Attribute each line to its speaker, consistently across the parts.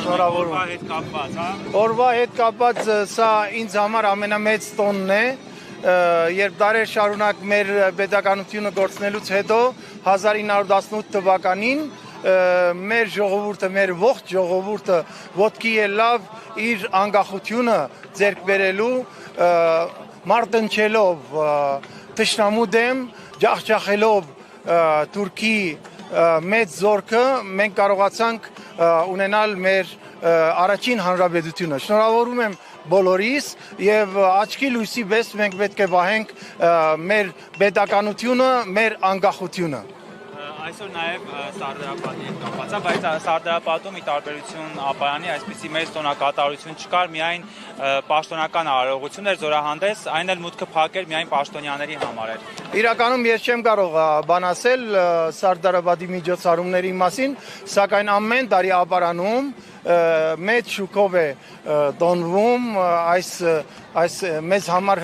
Speaker 1: Շնորհավորում։ Օրվա հետ կապված սա ինձ համար ամենամեծ տոնն է, երբ դարեր շարունակ մեր պետականությունը գործնելուց հետո 1918 թվականին մեր ժողովուրդը, մեր ողջ ժողովուրդը ոտքի ելավ իր անկախությունը ձեռք բերելու, մարտնչելով թշնամու դեմ, ջախջախելով Թուրքի մեծ զորքը, մենք կարողացանք ունենալ մեր առաջին հանրապետությունը։ Շնորհավորում եմ բոլորիս եւ աչքի լույսի պես մենք պետք է վահենք մեր պետականությունը, մեր անկախությունը։
Speaker 2: Այսօր նաև Սարդարապատի հետ կապված է, բայց Սարդարապատում ի տարբերություն Ապայանի այսպիսի մեծ տոնակատարություն չկար, միայն պաշտոնական արարողություն էր զորահանդես, այն էլ մուտքը փակել միայն պաշտոնյաների համար էր։
Speaker 1: Իրականում ես չեմ կարող բան ասել Սարդարապատի միջոցառումների մասին, սակայն ամեն տարի Ապարանում մեծ շուկով է տոնվում, այս մեզ համար,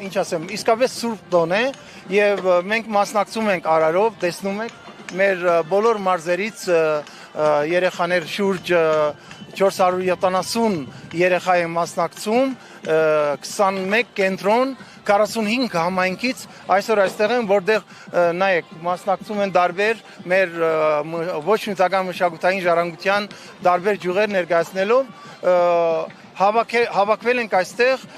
Speaker 1: ինչ ասեմ, իսկապես սուրբ տոն է եւ մենք մասնակցում ենք արարով, տեսնում եք մեր բոլոր մարզերից երեխաներ շուրջ 470 երեխա է մասնակցում, 21 կենտրոն, 45 համայնքից այսօր այստեղ են, որտեղ նայեք, մասնակցում են տարբեր մեր ոչ միտական մշակութային ժառանգության տարբեր ջյուղեր ներկայացնելով, հավաքվել ենք այստեղ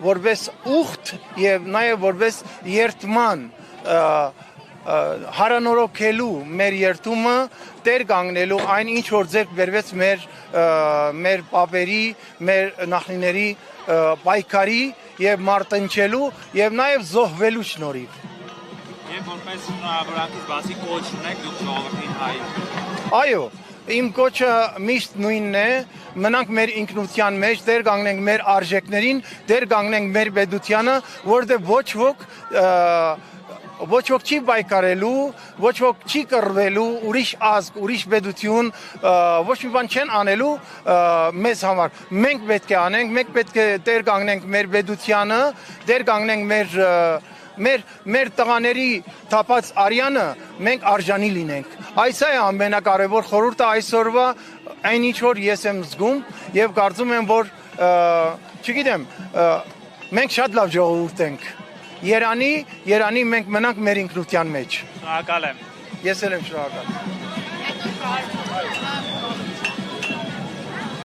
Speaker 1: որպես ուխտ եւ նաեւ որպես երթման հարանորոգելու մեր երթումը, տեր կանգնելու այն ինչ որ ձեռք բերվեց մեր պապերի, մեր նախնիների պայքարի եւ մարտնչելու եւ նաեւ զոհվելու շնորհիվ։
Speaker 2: Եվ որպես շնորհավորանքից բացի կոչ ունեք դուք ժողովրդին հայ։
Speaker 1: Այո, իմ կոչը միշտ նույնն է, մնանք մեր ինքնության մեջ, դեր կանգնենք մեր արժեքներին, դեր կանգնենք մեր պետությանը, որտեղ ոչ ոք չի պայքարելու, ոչ ոք չի կռվելու, ուրիշ ազգ, ուրիշ պետություն, ոչ մի բան չեն անելու մեզ համար։ Մենք պետք է անենք, մենք պետք է դեր կանգնենք մեր պետությանը, դեր կանգնենք մեր տղաների թափած արյանը, մենք արժանի լինենք։ Այս է ամենակարևոր խորհուրդը այսօրվա, այն ինչ որ ես եմ զգում եւ կարծում եմ, որ չգիտեմ, մենք շատ լավ ժողովուրդ ենք։ Երանի մենք մնանք մեր ինքնության մեջ։
Speaker 2: Շնորհակալ եմ։
Speaker 1: Ես էլ եմ շնորհակալ։